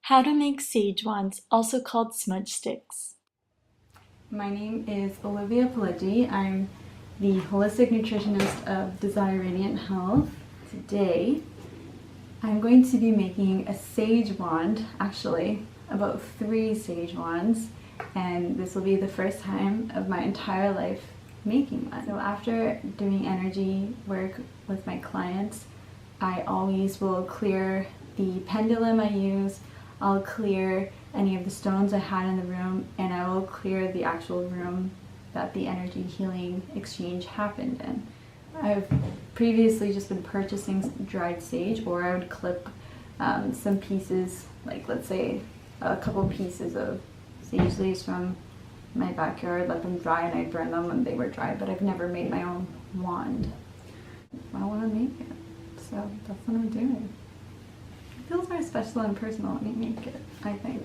How to make sage wands, also called smudge sticks. My name is Olivia. I'm the holistic nutritionist of Desire Radiant Health. Today, I'm going to be making a sage wand, actually about 3 sage wands, and this will be the first time of my entire life making one. So after doing energy work with my clients, I always will clear the pendulum I use, I'll clear any of the stones I had in the room, and I will clear the actual room that the energy healing exchange happened in. I've previously just been purchasing dried sage, or I would clip some pieces, like let's say a couple pieces of sage leaves from my backyard, let them dry, and I burn them when they were dry, but I've never made my own wand. I want to make it, so that's what I'm doing. It feels very special and personal when you make it, I think.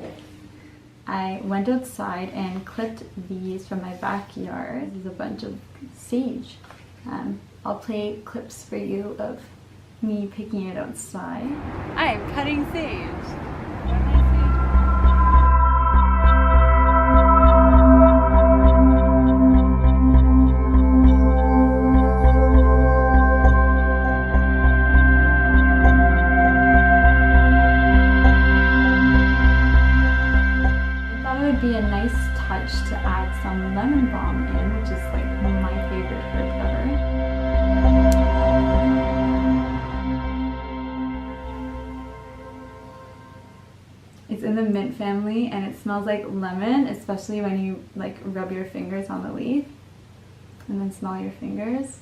I went outside and clipped these from my backyard. This is a bunch of sage. I'll play clips for you of me picking it outside. I am cutting sage. Be a nice touch to add some lemon balm in, which is like my favorite herb ever. It's in the mint family and it smells like lemon, especially when you like rub your fingers on the leaf and then smell your fingers.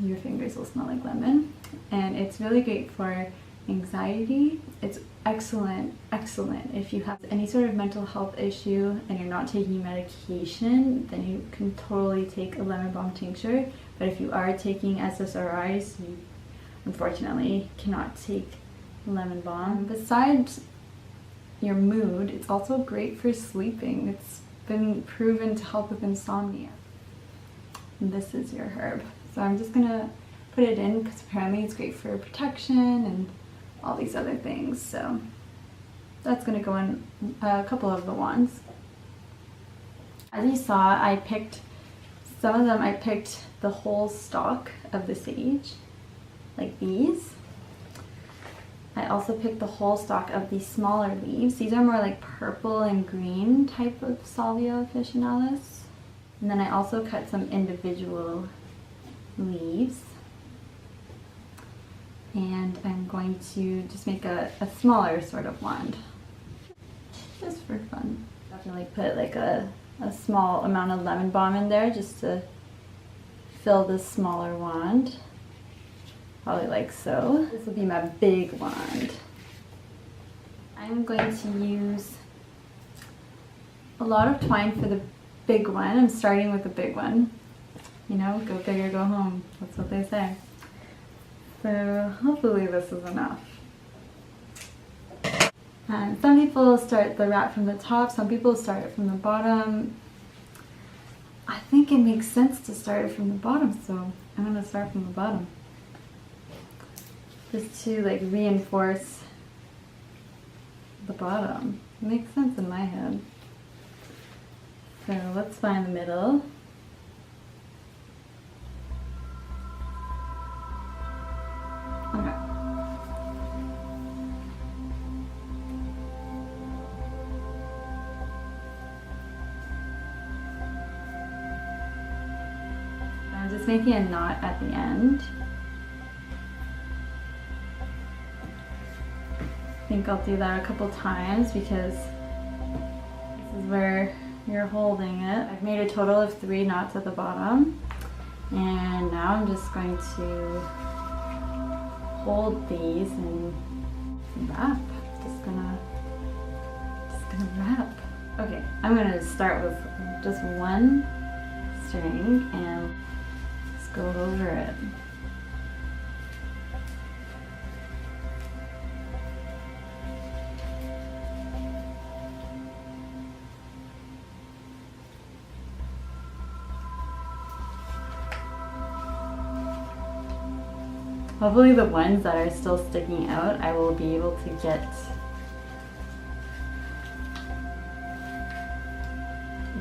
Your fingers will smell like lemon, and it's really great for anxiety. It's excellent if you have any sort of mental health issue and you're not taking medication, then you can totally take a lemon balm tincture. But if you are taking SSRIs, you unfortunately cannot take lemon balm. Besides your mood, it's also great for sleeping. It's been proven to help with insomnia. And this is your herb. So I'm just gonna put it in because apparently it's great for protection and all these other things. So that's gonna go in a couple of the wands. As you saw, I picked some of them. I picked the whole stalk of the sage, like these. I also picked the whole stalk of the smaller leaves. These are more like purple and green type of Salvia officinalis. And then I also cut some individual leaves. And I'm going to just make a smaller sort of wand, just for fun. Definitely put like a small amount of lemon balm in there just to fill this smaller wand, probably like so. This will be my big wand. I'm going to use a lot of twine for the big one. I'm starting with the big one. You know, go big or go home, that's what they say. So hopefully this is enough. And some people start the wrap from the top, some people start it from the bottom. I think it makes sense to start it from the bottom, so I'm gonna start from the bottom. Just to like reinforce the bottom. It makes sense in my head. So let's find the middle. I'm just making a knot at the end. I think I'll do that a couple times because this is where you're holding it. I've made a total of 3 knots at the bottom, and now I'm just going to hold these and wrap. Just gonna wrap. Okay, I'm gonna start with just one string and just go over it. Hopefully the ones that are still sticking out, I will be able to get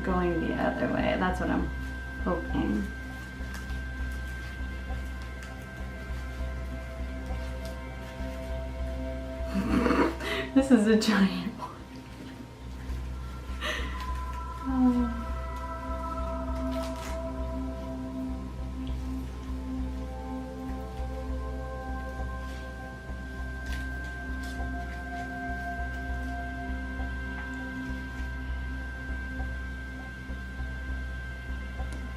going the other way. That's what I'm hoping. This is a giant one.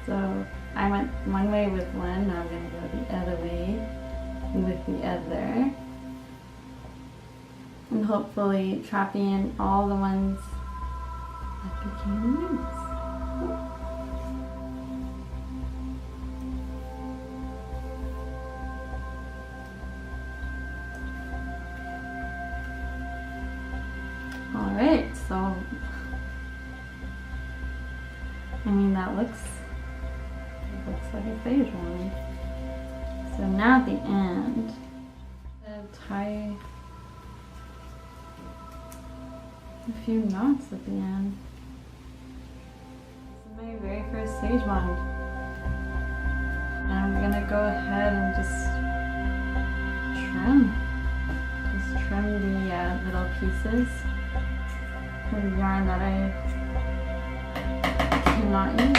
So I went one way with one, now I'm going to go the other way with the other. And hopefully trapping in all the ones that became loose. Alright, so I mean that looks like a sage wand. So now at the end, I'll tie a few knots at the end. This is my very first sage wand. And I'm gonna go ahead and just trim the little pieces of yarn that I cannot use.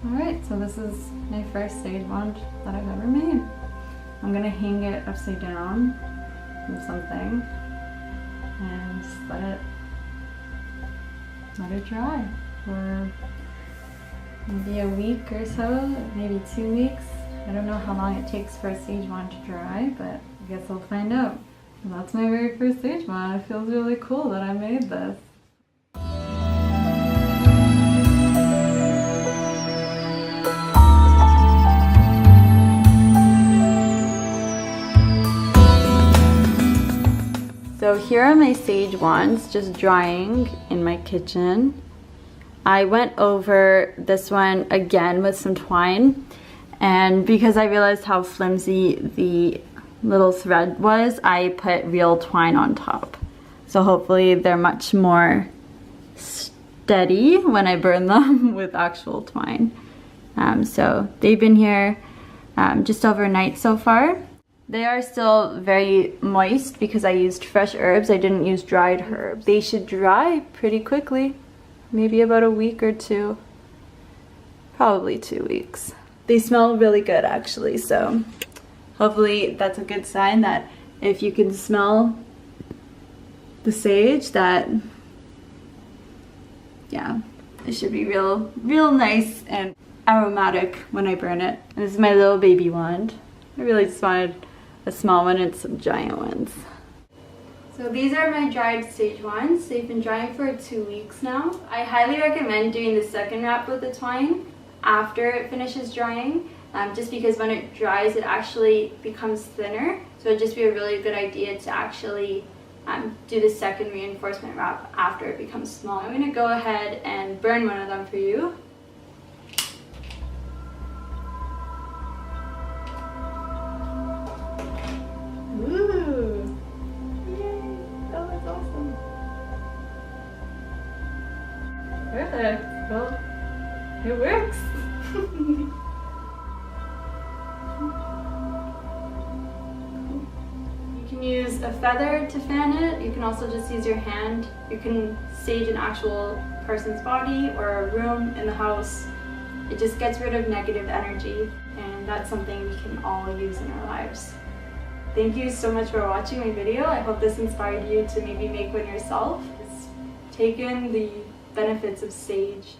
Alright, so this is my first sage wand that I've ever made. I'm going to hang it upside down from something and just let it dry for maybe a week or so, maybe 2 weeks. I don't know how long it takes for a sage wand to dry, but I guess I'll find out. And that's my very first sage wand. It feels really cool that I made this. So here are my sage wands just drying in my kitchen. I went over this one again with some twine, and because I realized how flimsy the little thread was, I put real twine on top. So hopefully they're much more steady when I burn them with actual twine. So they've been here just overnight so far. They are still very moist because I used fresh herbs. I didn't use dried herbs. They should dry pretty quickly, maybe about a week or two, probably 2 weeks. They smell really good actually, so hopefully that's a good sign that if you can smell the sage, that yeah, it should be real nice and aromatic when I burn it. And this is my little baby wand. I really just wanted a small one and some giant ones. So these are my dried sage wands. They've been drying for 2 weeks now. I highly recommend doing the second wrap with the twine after it finishes drying, just because when it dries it actually becomes thinner. So it'd just be a really good idea to actually do the second reinforcement wrap after it becomes small. I'm going to go ahead and burn one of them for you. Ooh! Yay! Oh, that's awesome! Perfect! Well, it works! You can use a feather to fan it. You can also just use your hand. You can sage an actual person's body or a room in the house. It just gets rid of negative energy, and that's something we can all use in our lives. Thank you so much for watching my video. I hope this inspired you to maybe make one yourself. Just take in the benefits of sage.